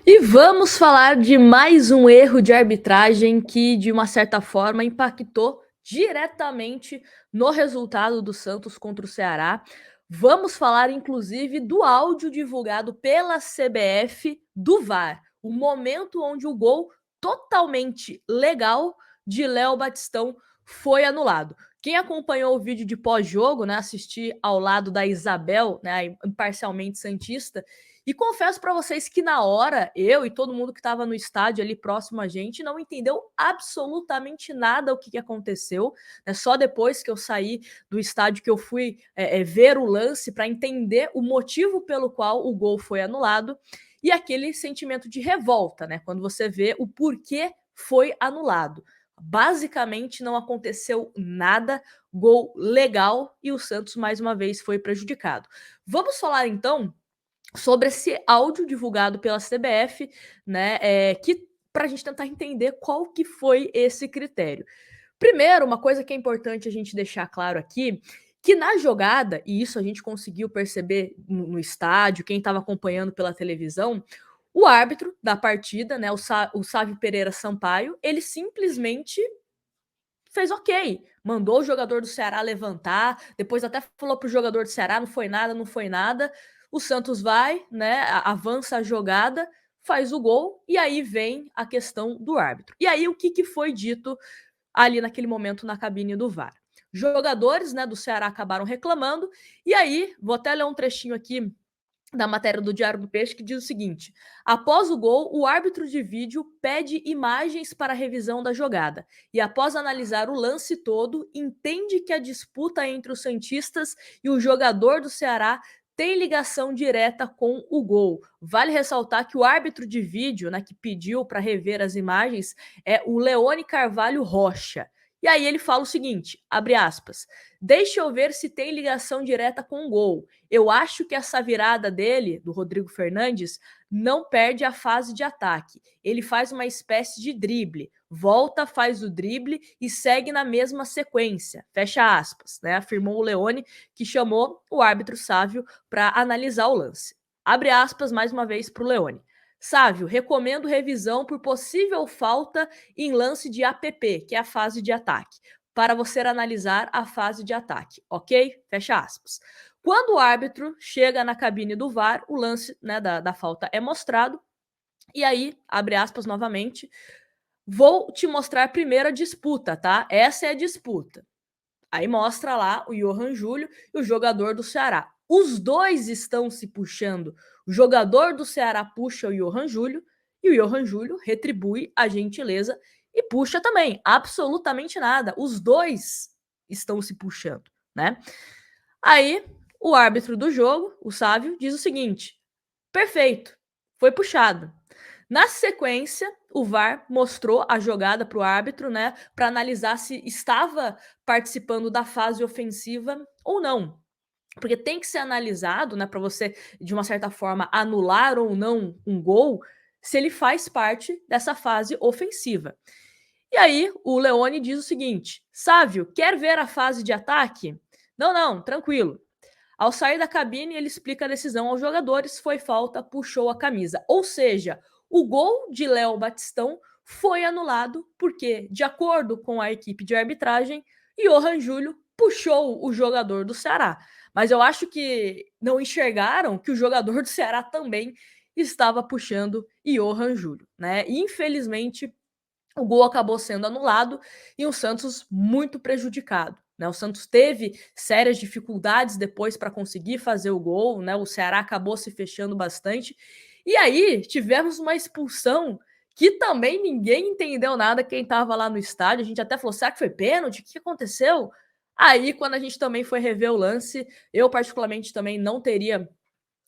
E vamos falar de mais um erro de arbitragem que, de uma certa forma, impactou diretamente no resultado do Santos contra o Ceará. Vamos falar, inclusive, do áudio divulgado pela CBF do VAR, o momento onde o gol totalmente legal de Léo Batistão foi anulado. Quem acompanhou o vídeo de pós-jogo, né, assisti ao lado da Isabel, né, imparcialmente santista, e confesso para vocês que na hora, eu e todo mundo que estava no estádio ali próximo a gente não entendeu absolutamente nada o que aconteceu. Né? Só depois que eu saí do estádio que eu fui ver o lance para entender o motivo pelo qual o gol foi anulado e aquele sentimento de revolta, né? Quando você vê o porquê foi anulado. Basicamente não aconteceu nada, gol legal e o Santos mais uma vez foi prejudicado. Vamos falar então sobre esse áudio divulgado pela CBF, né, que para a gente tentar entender qual que foi esse critério. Primeiro, uma coisa que é importante a gente deixar claro aqui, que na jogada, e isso a gente conseguiu perceber no estádio, quem estava acompanhando pela televisão, o árbitro da partida, né, o Sávio Pereira Sampaio, ele simplesmente fez ok, mandou o jogador do Ceará levantar, depois até falou pro jogador do Ceará, não foi nada, não foi nada. O Santos vai, né, avança a jogada, faz o gol e aí vem a questão do árbitro. E aí o que foi dito ali naquele momento na cabine do VAR? Jogadores, né, do Ceará acabaram reclamando e aí, vou até ler um trechinho aqui da matéria do Diário do Peixe, que diz o seguinte: após o gol, o árbitro de vídeo pede imagens para a revisão da jogada e, após analisar o lance todo, entende que a disputa entre os santistas e o jogador do Ceará tem ligação direta com o gol. Vale ressaltar que o árbitro de vídeo, né, que pediu para rever as imagens, é o Leone Carvalho Rocha. E aí ele fala o seguinte, abre aspas, deixa eu ver se tem ligação direta com o gol. Eu acho que essa virada dele, do Rodrigo Fernandes, não perde a fase de ataque. Ele faz uma espécie de drible, volta, faz o drible e segue na mesma sequência. Fecha aspas, né? Afirmou o Leone, que chamou o árbitro Sávio para analisar o lance. Abre aspas mais uma vez para o Leone. Sávio, recomendo revisão por possível falta em lance de APP, que é a fase de ataque, para você analisar a fase de ataque, ok? Fecha aspas. Quando o árbitro chega na cabine do VAR, o lance, né, da falta é mostrado, e aí, abre aspas novamente, vou te mostrar primeiro a disputa, tá? Essa é a disputa. Aí mostra lá o Johan Júlio e o jogador do Ceará. Os dois estão se puxando. O jogador do Ceará puxa o Johan Júlio e o Johan Júlio retribui a gentileza e puxa também. Absolutamente nada. Os dois estão se puxando, né? Aí o árbitro do jogo, o Sávio, diz o seguinte: perfeito, foi puxado. Na sequência, o VAR mostrou a jogada para o árbitro, né, para analisar se estava participando da fase ofensiva ou não. Porque tem que ser analisado, né, para você, de uma certa forma, anular ou não um gol, se ele faz parte dessa fase ofensiva. E aí, o Leone diz o seguinte: Sávio, quer ver a fase de ataque? Não, não, tranquilo. Ao sair da cabine, ele explica a decisão aos jogadores, foi falta, puxou a camisa. Ou seja, o gol de Léo Batistão foi anulado porque, de acordo com a equipe de arbitragem, Johan Júlio puxou o jogador do Ceará. Mas eu acho que não enxergaram que o jogador do Ceará também estava puxando Johan Júlio, né? E, infelizmente, o gol acabou sendo anulado e o Santos muito prejudicado. Né? O Santos teve sérias dificuldades depois para conseguir fazer o gol, né? O Ceará acabou se fechando bastante. E aí tivemos uma expulsão que também ninguém entendeu nada, quem estava lá no estádio. A gente até falou: será que foi pênalti? O que aconteceu? Aí, quando a gente também foi rever o lance, eu particularmente também não teria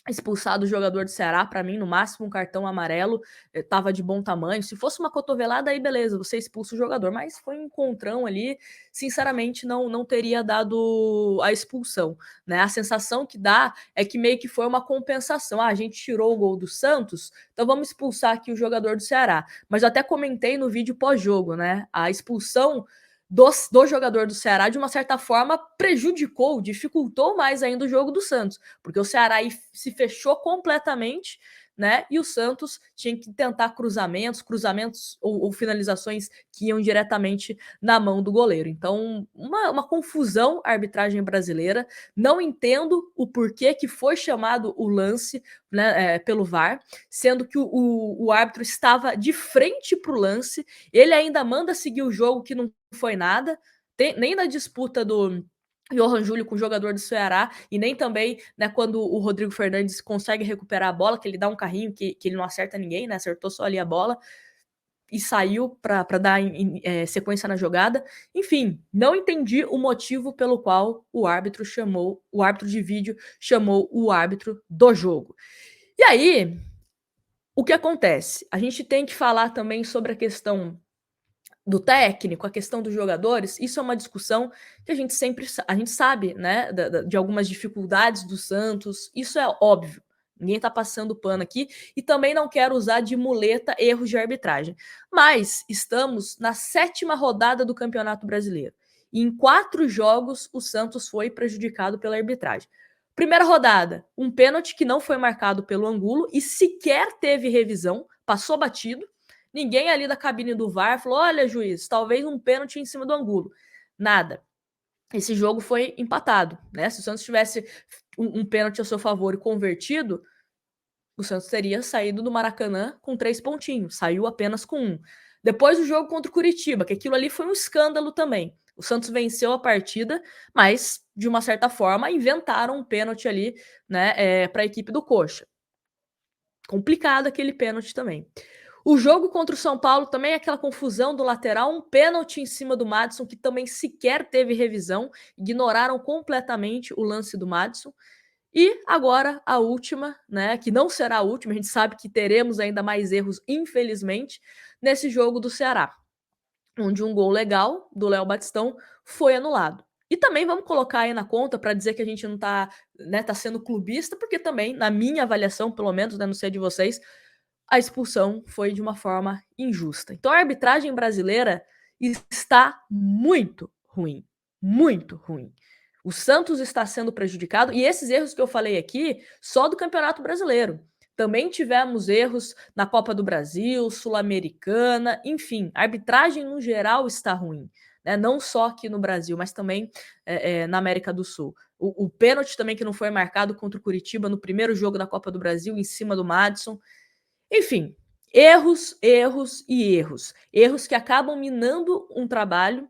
expulsado o jogador do Ceará, para mim, no máximo um cartão amarelo, tava de bom tamanho. Se fosse uma cotovelada, aí beleza, você expulsa o jogador, mas foi um encontrão ali, sinceramente, não teria dado a expulsão, né? A sensação que dá é que meio que foi uma compensação. Ah, a gente tirou o gol do Santos, então vamos expulsar aqui o jogador do Ceará. Mas eu até comentei no vídeo pós-jogo, né? A expulsão do jogador do Ceará, de uma certa forma, prejudicou, dificultou mais ainda o jogo do Santos, porque o Ceará aí se fechou completamente, né? E o Santos tinha que tentar cruzamentos ou finalizações que iam diretamente na mão do goleiro. Então, uma confusão a arbitragem brasileira. Não entendo o porquê que foi chamado o lance, né, pelo VAR, sendo que o árbitro estava de frente para o lance, ele ainda manda seguir o jogo que não foi nada, nem na disputa do Johan Júlio com o jogador do Ceará, e nem também, né, quando o Rodrigo Fernandes consegue recuperar a bola, que ele dá um carrinho que ele não acerta ninguém, né, acertou só ali a bola e saiu para dar sequência na jogada. Enfim, não entendi o motivo pelo qual o árbitro de vídeo chamou o árbitro do jogo. E aí, o que acontece? A gente tem que falar também sobre a questão do técnico, a questão dos jogadores. Isso é uma discussão que a gente sabe, né, de algumas dificuldades do Santos. Isso é óbvio. Ninguém tá passando pano aqui e também não quero usar de muleta erros de arbitragem. Mas estamos na 7ª rodada do Campeonato Brasileiro. E em 4 jogos o Santos foi prejudicado pela arbitragem. Primeira rodada, um pênalti que não foi marcado pelo Angulo e sequer teve revisão, passou batido. Ninguém ali da cabine do VAR falou: olha, juiz, talvez um pênalti em cima do Angulo. Nada. Esse jogo foi empatado, né? Se o Santos tivesse um pênalti a seu favor e convertido, o Santos teria saído do Maracanã com 3 pontinhos. Saiu apenas com 1. Depois do jogo contra o Curitiba, que aquilo ali foi um escândalo também. O Santos venceu a partida, mas, de uma certa forma, inventaram um pênalti ali, né, para a equipe do Coxa. Complicado aquele pênalti também. O jogo contra o São Paulo também é aquela confusão do lateral, um pênalti em cima do Maddison, que também sequer teve revisão, ignoraram completamente o lance do Maddison. E agora a última, né, que não será a última, a gente sabe que teremos ainda mais erros, infelizmente, nesse jogo do Ceará, onde um gol legal do Léo Batistão foi anulado. E também vamos colocar aí na conta para dizer que a gente não tá, né, tá sendo clubista, porque também, na minha avaliação, pelo menos, né, não sei de vocês, a expulsão foi de uma forma injusta. Então a arbitragem brasileira está muito ruim, muito ruim. O Santos está sendo prejudicado e esses erros que eu falei aqui, só do Campeonato Brasileiro. Também tivemos erros na Copa do Brasil, Sul-Americana, enfim, a arbitragem no geral está ruim. Né? Não só aqui no Brasil, mas também na América do Sul. O pênalti também que não foi marcado contra o Curitiba no primeiro jogo da Copa do Brasil, em cima do Maddison. Enfim, erros, erros e erros. Erros que acabam minando um trabalho,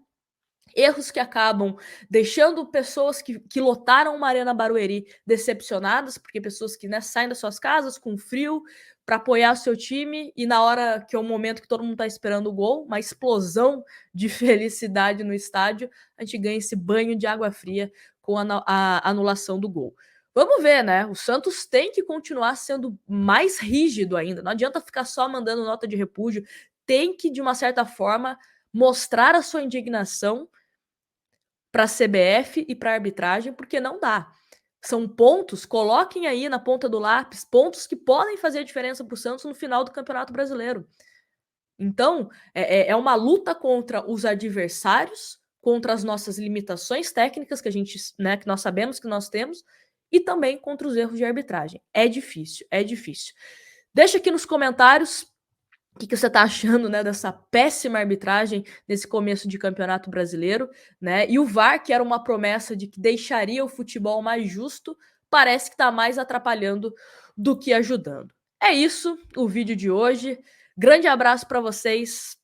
erros que acabam deixando pessoas que lotaram uma Arena Barueri decepcionadas, porque pessoas que, né, saem das suas casas com frio para apoiar o seu time e na hora que é o momento que todo mundo está esperando o gol, uma explosão de felicidade no estádio, a gente ganha esse banho de água fria com a anulação do gol. Vamos ver, né? O Santos tem que continuar sendo mais rígido ainda. Não adianta ficar só mandando nota de repúdio. Tem que, de uma certa forma, mostrar a sua indignação para a CBF e para a arbitragem, porque não dá. São pontos, coloquem aí na ponta do lápis, pontos que podem fazer a diferença para o Santos no final do Campeonato Brasileiro. Então, é uma luta contra os adversários, contra as nossas limitações técnicas que a gente, né, que nós sabemos que nós temos, e também contra os erros de arbitragem. É difícil, é difícil. Deixa aqui nos comentários o que você está achando, né, dessa péssima arbitragem nesse começo de Campeonato Brasileiro, né? E o VAR, que era uma promessa de que deixaria o futebol mais justo, parece que está mais atrapalhando do que ajudando. É isso, o vídeo de hoje. Grande abraço para vocês.